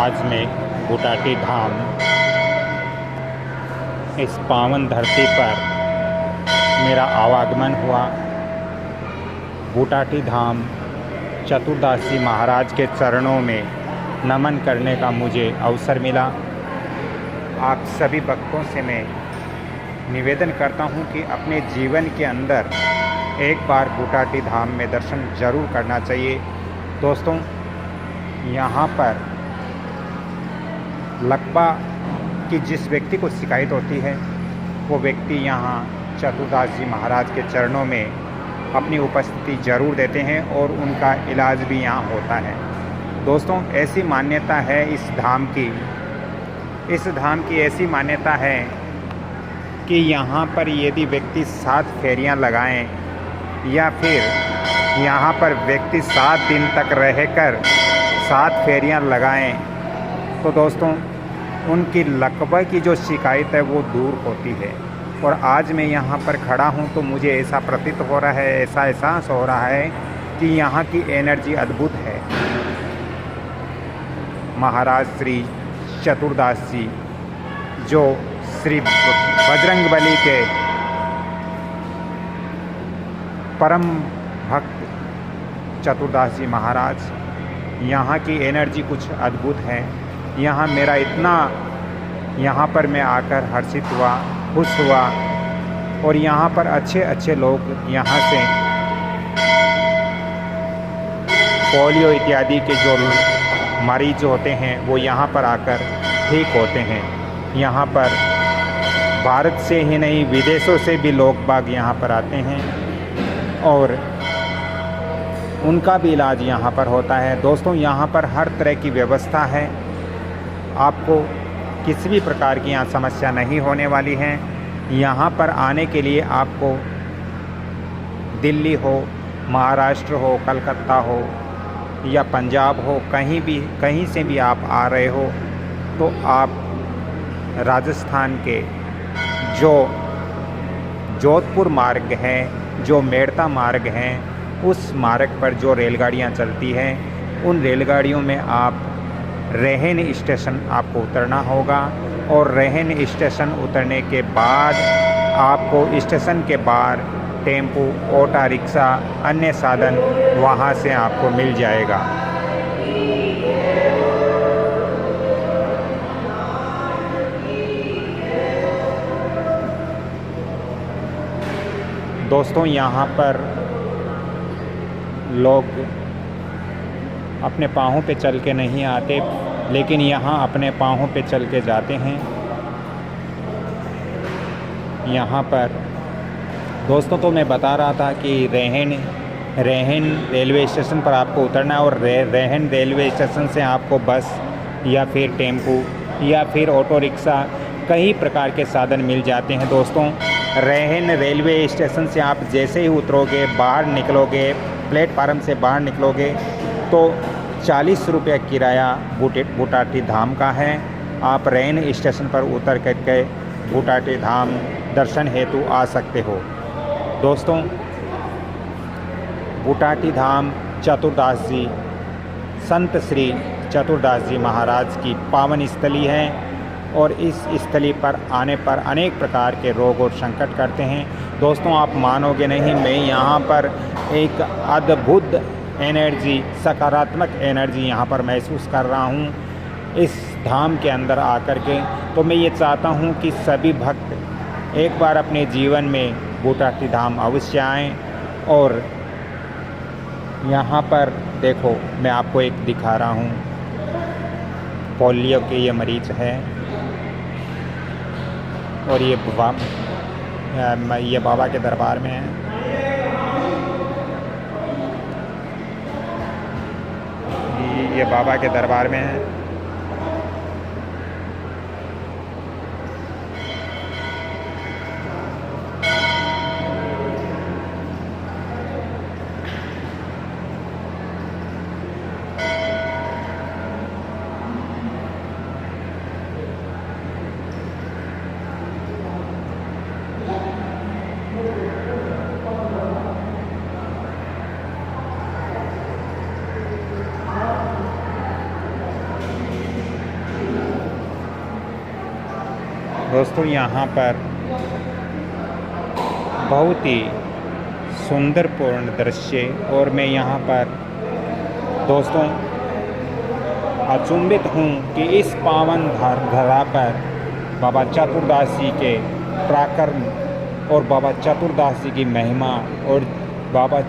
आज मैं बुटाटी धाम इस पावन धरती पर मेरा आवागमन हुआ। बुटाटी धाम चतुरदास जी महाराज के चरणों में नमन करने का मुझे अवसर मिला। आप सभी भक्तों से मैं निवेदन करता हूं कि अपने जीवन के अंदर एक बार बुटाटी धाम में दर्शन जरूर करना चाहिए। दोस्तों, यहाँ पर लकवा की जिस व्यक्ति को शिकायत होती है वो व्यक्ति यहाँ चतुरदास जी महाराज के चरणों में अपनी उपस्थिति जरूर देते हैं और उनका इलाज भी यहाँ होता है। दोस्तों, ऐसी मान्यता है इस धाम की ऐसी मान्यता है कि यहाँ पर यदि व्यक्ति 7 फेरियाँ लगाएं या फिर यहाँ पर व्यक्ति 7 दिन तक रहकर 7 फेरियाँ लगाएं तो दोस्तों उनकी लकवा की जो शिकायत है वो दूर होती है। और आज मैं यहाँ पर खड़ा हूँ तो मुझे ऐसा प्रतीत हो रहा है, ऐसा एहसास हो रहा है कि यहाँ की एनर्जी अद्भुत है। महाराज श्री चतुरदास जी जो श्री बजरंगबली के परम भक्त चतुरदास जी महाराज, यहाँ की एनर्जी कुछ अद्भुत है। यहाँ पर मैं आकर हर्षित हुआ, खुश हुआ। और यहाँ पर अच्छे लोग यहाँ से पोलियो इत्यादि के जो मरीज होते हैं वो यहाँ पर आकर ठीक होते हैं। यहाँ पर भारत से ही नहीं विदेशों से भी लोग बाग यहाँ पर आते हैं और उनका भी इलाज यहाँ पर होता है। दोस्तों, यहाँ पर हर तरह की व्यवस्था है, आपको किसी भी प्रकार की यहाँ समस्या नहीं होने वाली है। यहाँ पर आने के लिए आपको दिल्ली हो, महाराष्ट्र हो, कलकत्ता हो या पंजाब हो, कहीं से भी आप आ रहे हो तो आप राजस्थान के जो जोधपुर मार्ग है, जो मेड़ता मार्ग है, उस मार्ग पर जो रेलगाड़ियाँ चलती हैं उन रेलगाड़ियों में आप रेहन स्टेशन आपको उतरना होगा। और रेहन स्टेशन उतरने के बाद आपको स्टेशन के बाहर टेम्पो, ऑटो रिक्शा, अन्य साधन वहाँ से आपको मिल जाएगा। दोस्तों, यहाँ पर लोग अपने पाँवों पे चल के नहीं आते, लेकिन यहाँ अपने पाँवों पे चल के जाते हैं। यहाँ पर दोस्तों तो मैं बता रहा था कि रेहन रेलवे स्टेशन पर आपको उतरना है और रेहन रेलवे स्टेशन से आपको बस या फिर टेम्पो या फिर ऑटो रिक्शा कई प्रकार के साधन मिल जाते हैं। दोस्तों, रेहन रेलवे स्टेशन से आप जैसे ही उतरोगे, बाहर निकलोगे, प्लेटफार्म से बाहर निकलोगे तो 40 रुपये किराया बुटाटी धाम का है। आप रेन स्टेशन पर उतर करके बुटाटी धाम दर्शन हेतु आ सकते हो। दोस्तों, बुटाटी धाम चतुरदास जी, संत श्री चतुरदास जी महाराज की पावन स्थली है और इस स्थली पर आने पर अनेक प्रकार के रोग और संकट करते हैं। दोस्तों, आप मानोगे नहीं, मैं यहाँ पर एक अद्भुत एनर्जी, सकारात्मक एनर्जी यहाँ पर महसूस कर रहा हूँ इस धाम के अंदर आकर के। तो मैं ये चाहता हूँ कि सभी भक्त एक बार अपने जीवन में बुटाटी धाम अवश्य आएँ। और यहाँ पर देखो, मैं आपको एक दिखा रहा हूँ, पोलियो के ये मरीज है और ये बाबा के दरबार में है। ये बाबा के दरबार में है। दोस्तों यहाँ पर बहुत ही सुंदरपूर्ण दृश्य, और मैं यहाँ पर दोस्तों अचंभित हूँ कि इस पावन धरा पर बाबा चतुरदास जी के पराक्रम और बाबा चतुरदास जी की महिमा और बाबा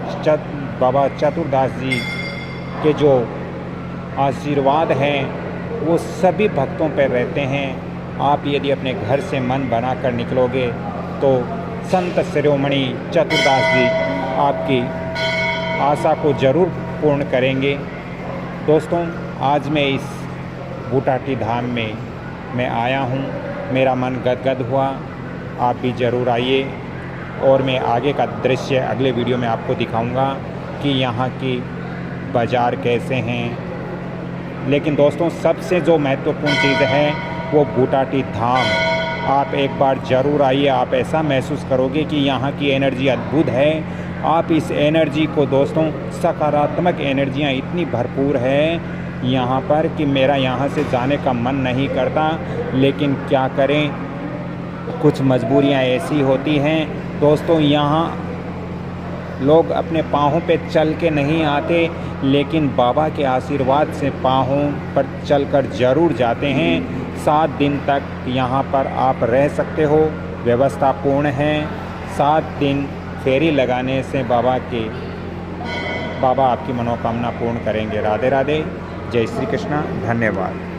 चतुरदास जी के जो आशीर्वाद हैं वो सभी भक्तों पर रहते हैं। आप यदि अपने घर से मन बनाकर निकलोगे तो संत शिरोमणि चतुरदास जी आपकी आशा को ज़रूर पूर्ण करेंगे। दोस्तों आज मैं इस बूटाटी धाम में मैं आया हूँ, मेरा मन गदगद हुआ। आप भी ज़रूर आइए, और मैं आगे का दृश्य अगले वीडियो में आपको दिखाऊंगा कि यहाँ की बाज़ार कैसे हैं। लेकिन दोस्तों सबसे जो महत्वपूर्ण चीज़ है वो बूटाटी धाम। आप एक बार ज़रूर आइए, आप ऐसा महसूस करोगे कि यहाँ की एनर्जी अद्भुत है। आप इस एनर्जी को दोस्तों, सकारात्मक एनर्जियाँ इतनी भरपूर है यहाँ पर कि मेरा यहाँ से जाने का मन नहीं करता, लेकिन क्या करें, कुछ मजबूरियाँ ऐसी होती हैं। दोस्तों यहाँ लोग अपने पाँवों पे चल के नहीं आते, लेकिन बाबा के आशीर्वाद से पाँवों पर चलकर ज़रूर जाते हैं। 7 दिन तक यहाँ पर आप रह सकते हो, व्यवस्था पूर्ण है। 7 दिन फेरी लगाने से बाबा आपकी मनोकामना पूर्ण करेंगे। राधे राधे, जय श्री कृष्णा, धन्यवाद।